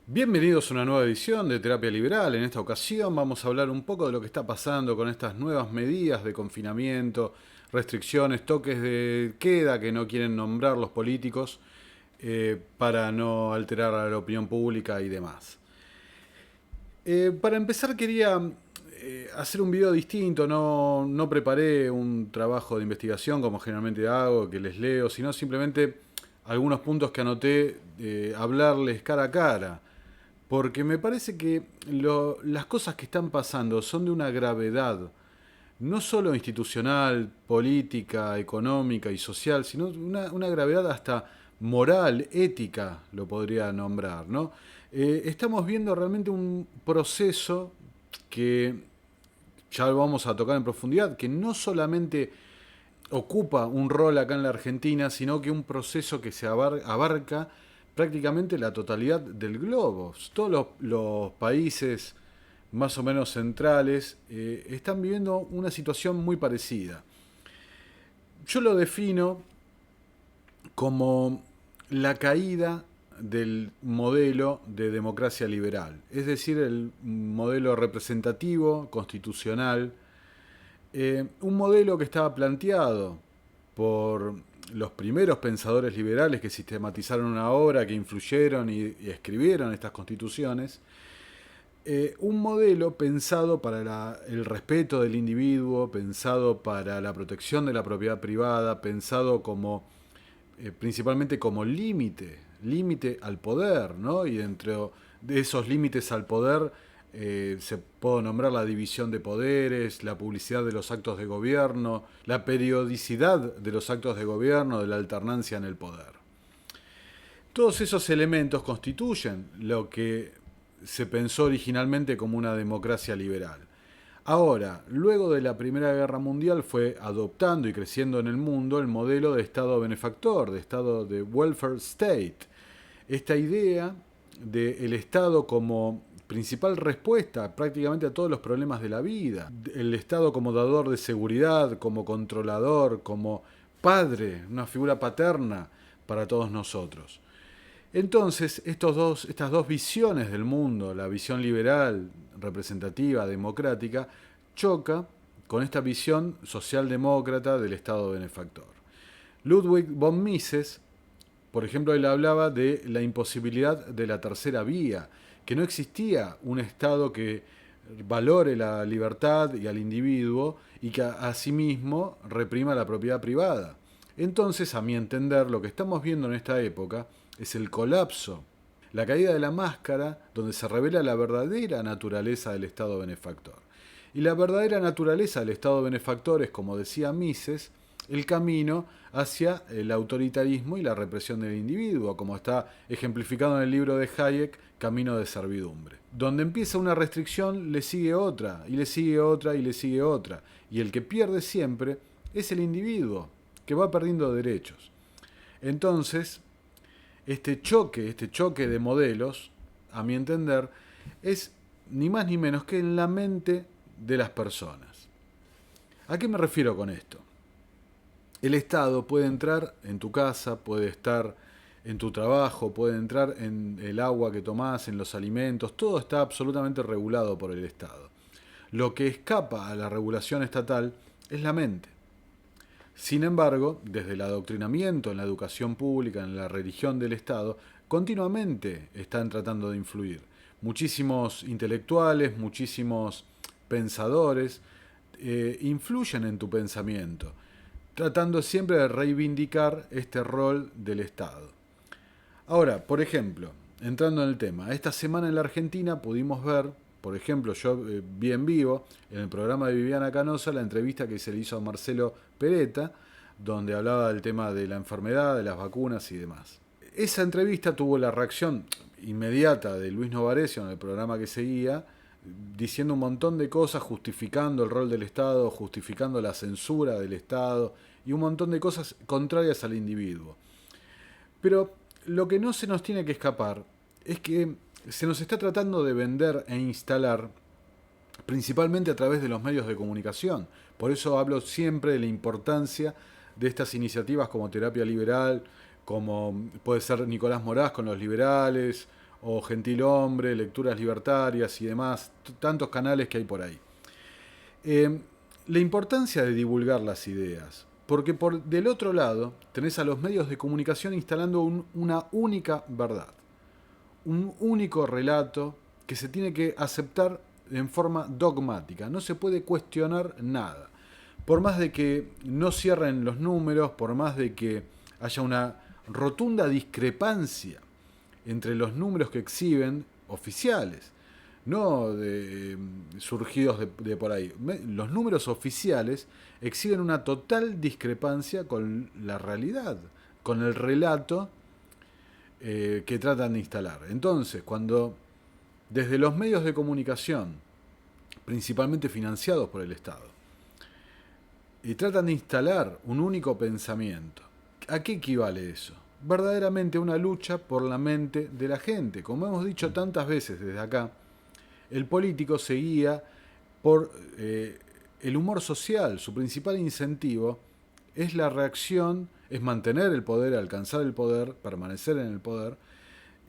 Bienvenidos a una nueva edición de Terapia Liberal. En esta ocasión vamos a hablar un poco de lo que está pasando con estas nuevas medidas de confinamiento, restricciones, toques de queda que no quieren nombrar los políticos para no alterar a la opinión pública y demás. Para empezar quería hacer un video distinto, no preparé un trabajo de investigación como generalmente hago, que les leo, sino simplemente algunos puntos que anoté, hablarles cara a cara. Porque me parece que las cosas que están pasando son de una gravedad, no solo institucional, política, económica y social, sino una gravedad hasta moral, ética, lo podría nombrar, ¿no? Estamos viendo realmente un proceso que ya lo vamos a tocar en profundidad, que no solamente ocupa un rol acá en la Argentina, sino que un proceso que se abarca prácticamente la totalidad del globo. Todos los países más o menos centrales están viviendo una situación muy parecida. Yo lo defino como la caída del modelo de democracia liberal, es decir, el modelo representativo, constitucional, un modelo que estaba planteado por los primeros pensadores liberales que sistematizaron una obra, que influyeron y escribieron estas constituciones, un modelo pensado para el respeto del individuo, pensado para la protección de la propiedad privada, pensado como principalmente como límite al poder, ¿no? Y dentro de esos límites al poder se puede nombrar la división de poderes, la publicidad de los actos de gobierno, la periodicidad de los actos de gobierno, de la alternancia en el poder. Todos esos elementos constituyen lo que se pensó originalmente como una democracia liberal. Ahora, luego de la Primera Guerra Mundial fue adoptando y creciendo en el mundo el modelo de Estado benefactor, de Estado de welfare state. Esta idea del Estado como principal respuesta prácticamente a todos los problemas de la vida. El Estado como dador de seguridad, como controlador, como padre, una figura paterna para todos nosotros. Entonces, estas dos visiones del mundo, la visión liberal, representativa, democrática, choca con esta visión socialdemócrata del Estado benefactor. Ludwig von Mises, por ejemplo, él hablaba de la imposibilidad de la tercera vía, que no existía un Estado que valore la libertad y al individuo y que asimismo reprima la propiedad privada. Entonces, a mi entender, lo que estamos viendo en esta época es el colapso, la caída de la máscara, donde se revela la verdadera naturaleza del Estado benefactor. Y la verdadera naturaleza del Estado benefactor es, como decía Mises, el camino hacia el autoritarismo y la represión del individuo, como está ejemplificado en el libro de Hayek, Camino de Servidumbre. Donde empieza una restricción, le sigue otra, y le sigue otra, y le sigue otra. Y el que pierde siempre es el individuo, que va perdiendo derechos. Entonces, este choque de modelos, a mi entender, es ni más ni menos que en la mente de las personas. ¿A qué me refiero con esto? El Estado puede entrar en tu casa, puede estar en tu trabajo, puede entrar en el agua que tomás, en los alimentos, todo está absolutamente regulado por el Estado. Lo que escapa a la regulación estatal es la mente. Sin embargo, desde el adoctrinamiento en la educación pública, en la religión del Estado, continuamente están tratando de influir. Muchísimos intelectuales, muchísimos pensadores influyen en tu pensamiento, tratando siempre de reivindicar este rol del Estado. Ahora, por ejemplo, entrando en el tema, esta semana en la Argentina pudimos ver, por ejemplo, yo vi en vivo, en el programa de Viviana Canosa, la entrevista que se le hizo a Marcelo Peretta, donde hablaba del tema de la enfermedad, de las vacunas y demás. Esa entrevista tuvo la reacción inmediata de Luis Novarecio en el programa que seguía, diciendo un montón de cosas, justificando el rol del Estado, justificando la censura del Estado y un montón de cosas contrarias al individuo. Pero lo que no se nos tiene que escapar es que se nos está tratando de vender e instalar principalmente a través de los medios de comunicación. Por eso hablo siempre de la importancia de estas iniciativas como Terapia Liberal, como puede ser Nicolás Moraz con los liberales, o Gentilhombre, Lecturas Libertarias y demás, tantos canales que hay por ahí. La importancia de divulgar las ideas, porque del otro lado tenés a los medios de comunicación instalando una única verdad, un único relato que se tiene que aceptar en forma dogmática, no se puede cuestionar nada. Por más de que no cierren los números, por más de que haya una rotunda discrepancia entre los números que exhiben oficiales, no surgidos de por ahí. Los números oficiales exhiben una total discrepancia con la realidad, con el relato que tratan de instalar. Entonces, cuando desde los medios de comunicación, principalmente financiados por el Estado, y tratan de instalar un único pensamiento, ¿a qué equivale eso? Verdaderamente una lucha por la mente de la gente. Como hemos dicho tantas veces desde acá, el político se guía por el humor social. Su principal incentivo es la reacción, es mantener el poder, alcanzar el poder, permanecer en el poder,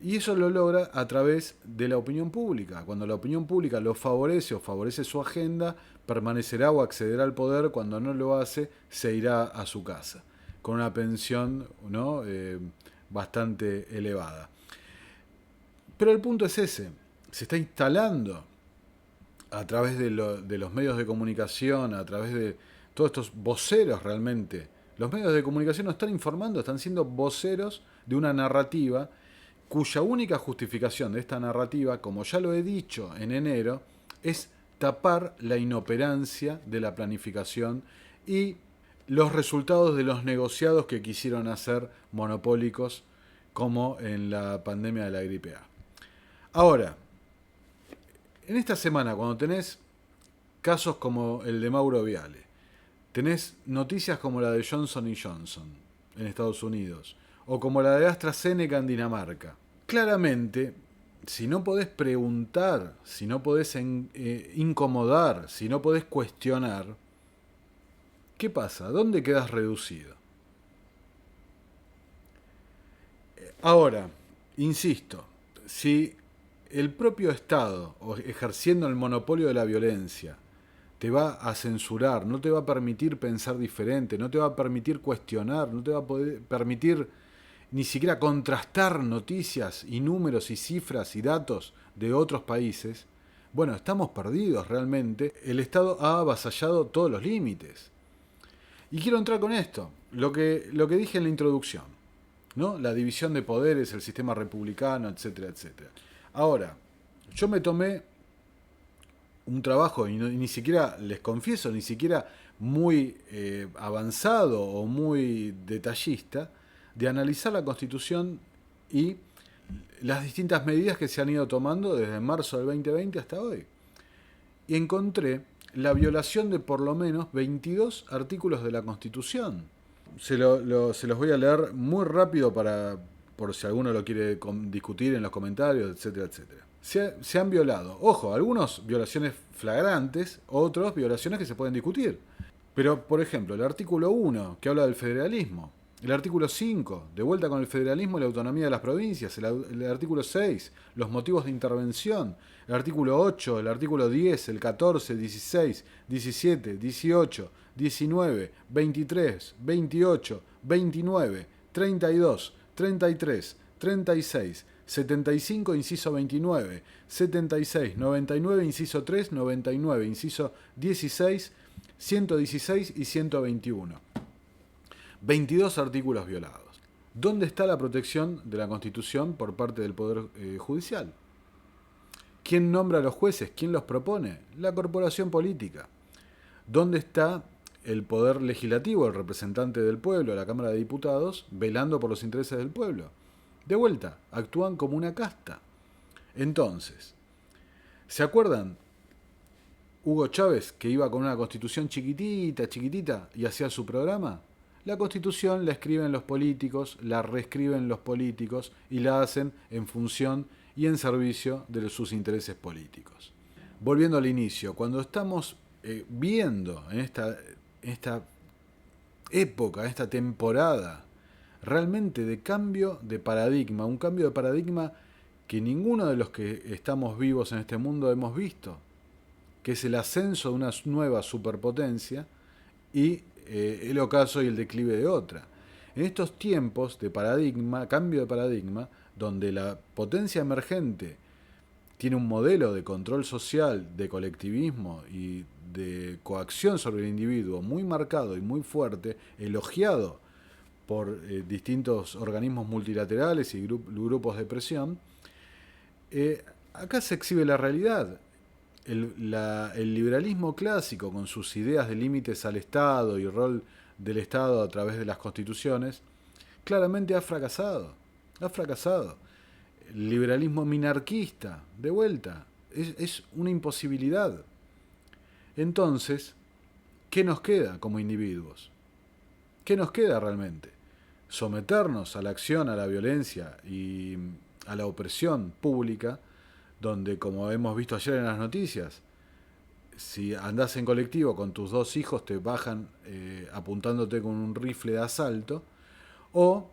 y eso lo logra a través de la opinión pública. Cuando la opinión pública lo favorece o favorece su agenda, permanecerá o accederá al poder. Cuando no lo hace, se irá a su casa, con una pensión, ¿no? Bastante elevada. Pero el punto es ese. Se está instalando a través de los medios de comunicación, a través de todos estos voceros realmente. Los medios de comunicación no están informando, están siendo voceros de una narrativa cuya única justificación de esta narrativa, como ya lo he dicho en enero, es tapar la inoperancia de la planificación y los resultados de los negociados que quisieron hacer monopólicos, como en la pandemia de la gripe A. Ahora, en esta semana, cuando tenés casos como el de Mauro Viale, tenés noticias como la de Johnson & Johnson en Estados Unidos, o como la de AstraZeneca en Dinamarca, claramente, si no podés preguntar, si no podés incomodar, si no podés cuestionar, ¿qué pasa? ¿Dónde quedás reducido? Ahora, insisto, si el propio Estado, ejerciendo el monopolio de la violencia, te va a censurar, no te va a permitir pensar diferente, no te va a permitir cuestionar, no te va a poder permitir ni siquiera contrastar noticias y números y cifras y datos de otros países, bueno, estamos perdidos realmente. El Estado ha avasallado todos los límites. Y quiero entrar con esto, lo que dije en la introducción, ¿no? La división de poderes, el sistema republicano, etcétera, etcétera. Ahora, yo me tomé un trabajo, y ni siquiera, les confieso, ni siquiera muy avanzado o muy detallista, de analizar la Constitución y las distintas medidas que se han ido tomando desde marzo del 2020 hasta hoy. Y encontré la violación de por lo menos 22 artículos de la Constitución. Se los voy a leer muy rápido por si alguno lo quiere discutir en los comentarios, etcétera, etcétera. Se han violado, ojo, algunos violaciones flagrantes, otros violaciones que se pueden discutir. Pero, por ejemplo, el artículo 1, que habla del federalismo. El artículo 5, de vuelta con el federalismo y la autonomía de las provincias. El artículo 6, los motivos de intervención. El artículo 8, el artículo 10, el 14, 16, 17, 18, 19, 23, 28, 29, 32, 33, 36, 75, inciso 29, 76, 99, inciso 3, 99, inciso 16, 116 y 121. 22 artículos violados. ¿Dónde está la protección de la Constitución por parte del Poder Judicial? ¿Quién nombra a los jueces? ¿Quién los propone? La corporación política. ¿Dónde está el Poder Legislativo, el representante del pueblo, la Cámara de Diputados, velando por los intereses del pueblo? De vuelta, actúan como una casta. Entonces, ¿se acuerdan? Hugo Chávez, que iba con una Constitución chiquitita, chiquitita, y hacía su programa. La Constitución la escriben los políticos, la reescriben los políticos y la hacen en función y en servicio de sus intereses políticos. Volviendo al inicio, cuando estamos viendo en esta época, esta temporada, realmente de cambio de paradigma, un cambio de paradigma que ninguno de los que estamos vivos en este mundo hemos visto, que es el ascenso de una nueva superpotencia y el ocaso y el declive de otra. En estos tiempos de paradigma, cambio de paradigma, donde la potencia emergente tiene un modelo de control social, de colectivismo y de coacción sobre el individuo muy marcado y muy fuerte, elogiado por distintos organismos multilaterales y grupos de presión, acá se exhibe la realidad. El liberalismo clásico, con sus ideas de límites al Estado y rol del Estado a través de las constituciones, claramente ha fracasado. Ha fracasado. El liberalismo minarquista, de vuelta, es una imposibilidad. Entonces, ¿qué nos queda como individuos? ¿Qué nos queda realmente? Someternos a la acción, a la violencia y a la opresión pública, donde, como hemos visto ayer en las noticias, si andás en colectivo con tus 2 hijos te bajan apuntándote con un rifle de asalto, o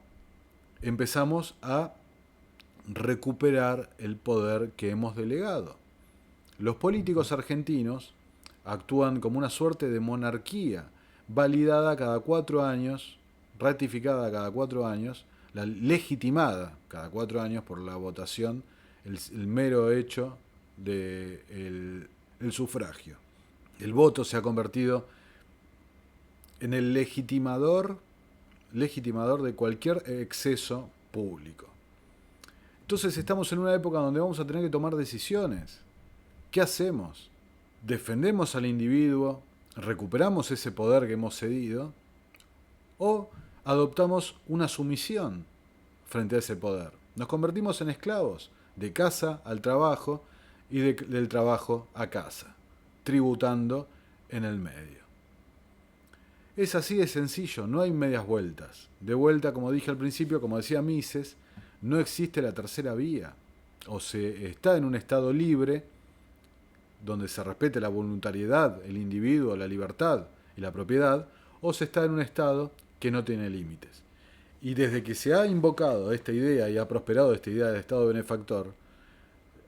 empezamos a recuperar el poder que hemos delegado. Los políticos argentinos actúan como una suerte de monarquía, validada cada 4 años, ratificada cada 4 años, legitimada cada 4 años por la votación, el mero hecho del sufragio. El voto se ha convertido en el legitimador de cualquier exceso público. Entonces estamos en una época donde vamos a tener que tomar decisiones. ¿Qué hacemos? ¿Defendemos al individuo? ¿Recuperamos ese poder que hemos cedido? ¿O adoptamos una sumisión frente a ese poder? Nos convertimos en esclavos, de casa al trabajo y del trabajo a casa, tributando en el medio. Es así de sencillo, no hay medias vueltas. De vuelta, como dije al principio, como decía Mises, no existe la tercera vía. O se está en un estado libre, donde se respete la voluntariedad, el individuo, la libertad y la propiedad, o se está en un estado que no tiene límites. Y desde que se ha invocado esta idea y ha prosperado esta idea del Estado benefactor,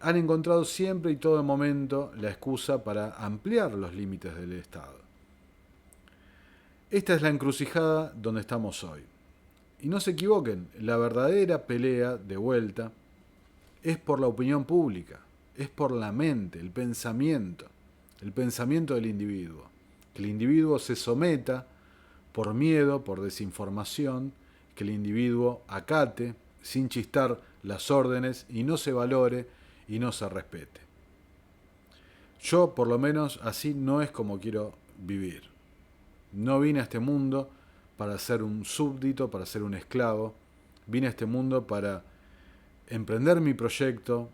han encontrado siempre y todo momento la excusa para ampliar los límites del Estado. Esta es la encrucijada donde estamos hoy. Y no se equivoquen, la verdadera pelea, de vuelta, es por la opinión pública, es por la mente, el pensamiento del individuo. Que el individuo se someta por miedo, por desinformación, que el individuo acate sin chistar las órdenes y no se valore y no se respete. Yo, por lo menos, así no es como quiero vivir. No vine a este mundo para ser un súbdito, para ser un esclavo. Vine a este mundo para emprender mi proyecto,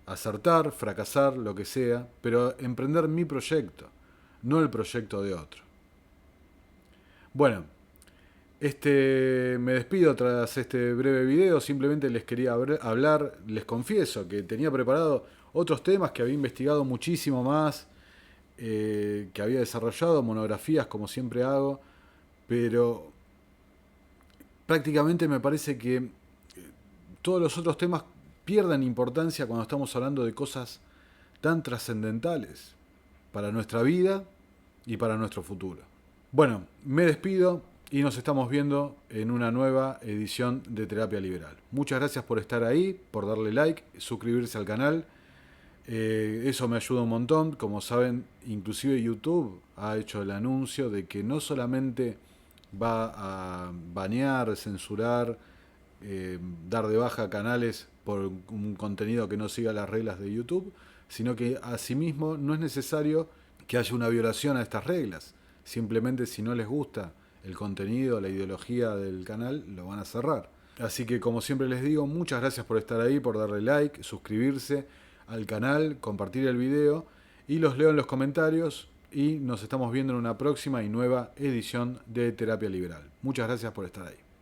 acertar, fracasar, lo que sea, pero emprender mi proyecto, no el proyecto de otro. Bueno, me despido tras este breve video, simplemente les quería hablar, les confieso que tenía preparado otros temas que había investigado muchísimo más, que había desarrollado, monografías como siempre hago, pero prácticamente me parece que todos los otros temas pierden importancia cuando estamos hablando de cosas tan trascendentales para nuestra vida y para nuestro futuro. Bueno, me despido y nos estamos viendo en una nueva edición de Terapia Liberal. Muchas gracias por estar ahí, por darle like, suscribirse al canal. Eso me ayuda un montón. Como saben, inclusive YouTube ha hecho el anuncio de que no solamente va a banear, censurar, dar de baja canales por un contenido que no siga las reglas de YouTube, sino que asimismo no es necesario que haya una violación a estas reglas. Simplemente, si no les gusta el contenido, la ideología del canal, lo van a cerrar. Así que, como siempre les digo, muchas gracias por estar ahí, por darle like, suscribirse al canal, compartir el video, y los leo en los comentarios. y nos estamos viendo en una próxima y nueva edición de Terapia Liberal. Muchas gracias por estar ahí.